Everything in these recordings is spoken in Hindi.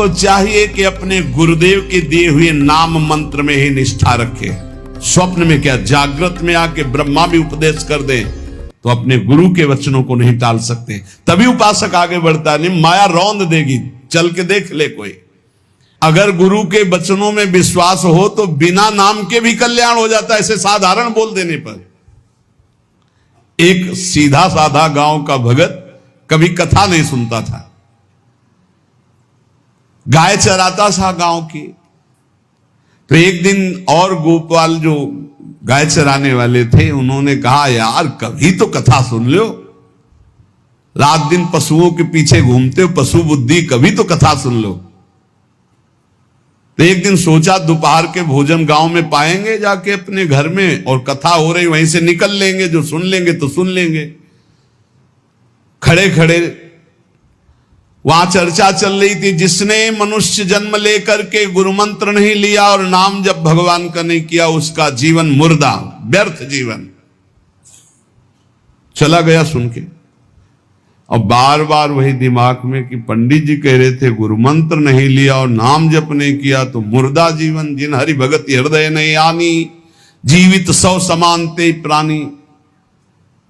को चाहिए कि अपने गुरुदेव के दिए हुए नाम मंत्र में ही निष्ठा रखे। स्वप्न में क्या, जागृत में आके ब्रह्मा भी उपदेश कर दे तो अपने गुरु के वचनों को नहीं टाल सकते, तभी उपासक आगे बढ़ता है। नहीं माया रौंद देगी, चल के देख ले कोई। अगर गुरु के वचनों में विश्वास हो तो बिना नाम के भी कल्याण हो जाता है, ऐसे साधारण बोल देने पर। एक सीधा साधा गांव का भगत कभी कथा नहीं सुनता था, गाय चराता था गांव की। तो एक दिन और गोपाल जो गाय चराने वाले थे, उन्होंने कहा यार कभी तो कथा सुन लो, रात दिन पशुओं के पीछे घूमते हो, पशु बुद्धि, कभी तो कथा सुन लो। तो एक दिन सोचा दोपहर के भोजन गांव में पाएंगे जाके अपने घर में, और कथा हो रही वहीं से निकल लेंगे, जो सुन लेंगे तो सुन लेंगे। खड़े खड़े वहां चर्चा चल रही थी, जिसने मनुष्य जन्म लेकर के गुरु मंत्र नहीं लिया और नाम जब भगवान का नहीं किया, उसका जीवन मुर्दा, व्यर्थ जीवन। चला गया सुन के, और बार बार वही दिमाग में कि पंडित जी कह रहे थे गुरु मंत्र नहीं लिया और नाम जप नहीं किया तो मुर्दा जीवन। जिन हरि भगत हृदय नहीं आनी, जीवित सौ समानते प्राणी।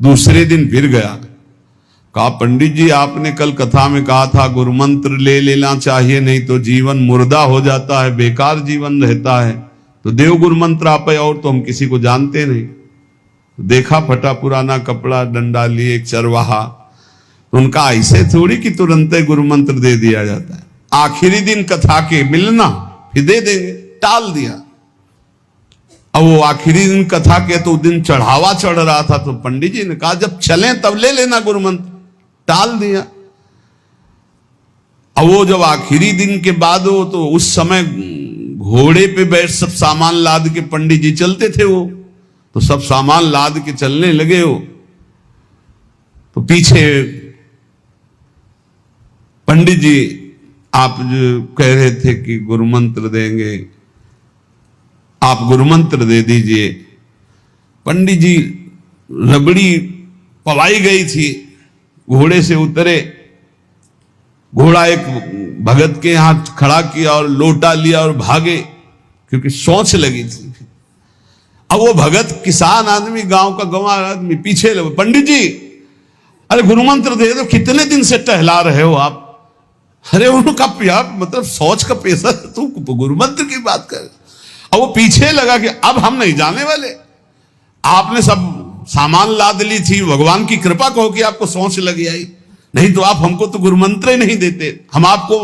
दूसरे दिन फिर गया, कहा पंडित जी आपने कल कथा में कहा था गुरु मंत्र ले लेना चाहिए, नहीं तो जीवन मुर्दा हो जाता है, बेकार जीवन रहता है। तो देव गुरु मंत्र आप, और तो हम किसी को जानते नहीं। देखा फटा पुराना कपड़ा, डंडा लिए एक चरवाहा। तो उनका ऐसे थोड़ी कि तुरंत गुरु मंत्र दे दिया जाता है, आखिरी दिन कथा के मिलना फिर दे देंगे, टाल दिया। अब वो आखिरी दिन कथा के तो दिन चढ़ावा चढ़ रहा था, तो पंडित जी ने कहा जब चलें तब ले लेना गुरु मंत्र, टाल दिया। अब वो जब आखिरी दिन के बाद हो, तो उस समय घोड़े पे बैठ सब सामान लाद के पंडित जी चलते थे, वो तो सब सामान लाद के चलने लगे हो। तो पीछे पंडित जी आप जो कह रहे थे कि गुरु मंत्र देंगे, आप गुरु मंत्र दे दीजिए। पंडित जी रबड़ी पवाई गई थी, घोड़े से उतरे, घोड़ा एक भगत के यहां खड़ा किया और लोटा लिया और भागे, क्योंकि सोच लगी थी। अब वो भगत किसान आदमी, गांव का गंवार आदमी पीछे लगे, पंडित जी अरे गुरु मंत्र दे दो, कितने दिन से टहला रहे हो आप। अरे उनका यार मतलब सोच का पैसा, तू गुरु मंत्र की बात कर। अब वो पीछे लगा कि अब हम नहीं जाने वाले, आपने सब सामान लाद ली थी, भगवान की कृपा कहो कि आपको सोच लगी आई, नहीं तो आप हमको तो गुरु मंत्र ही नहीं देते, हम आपको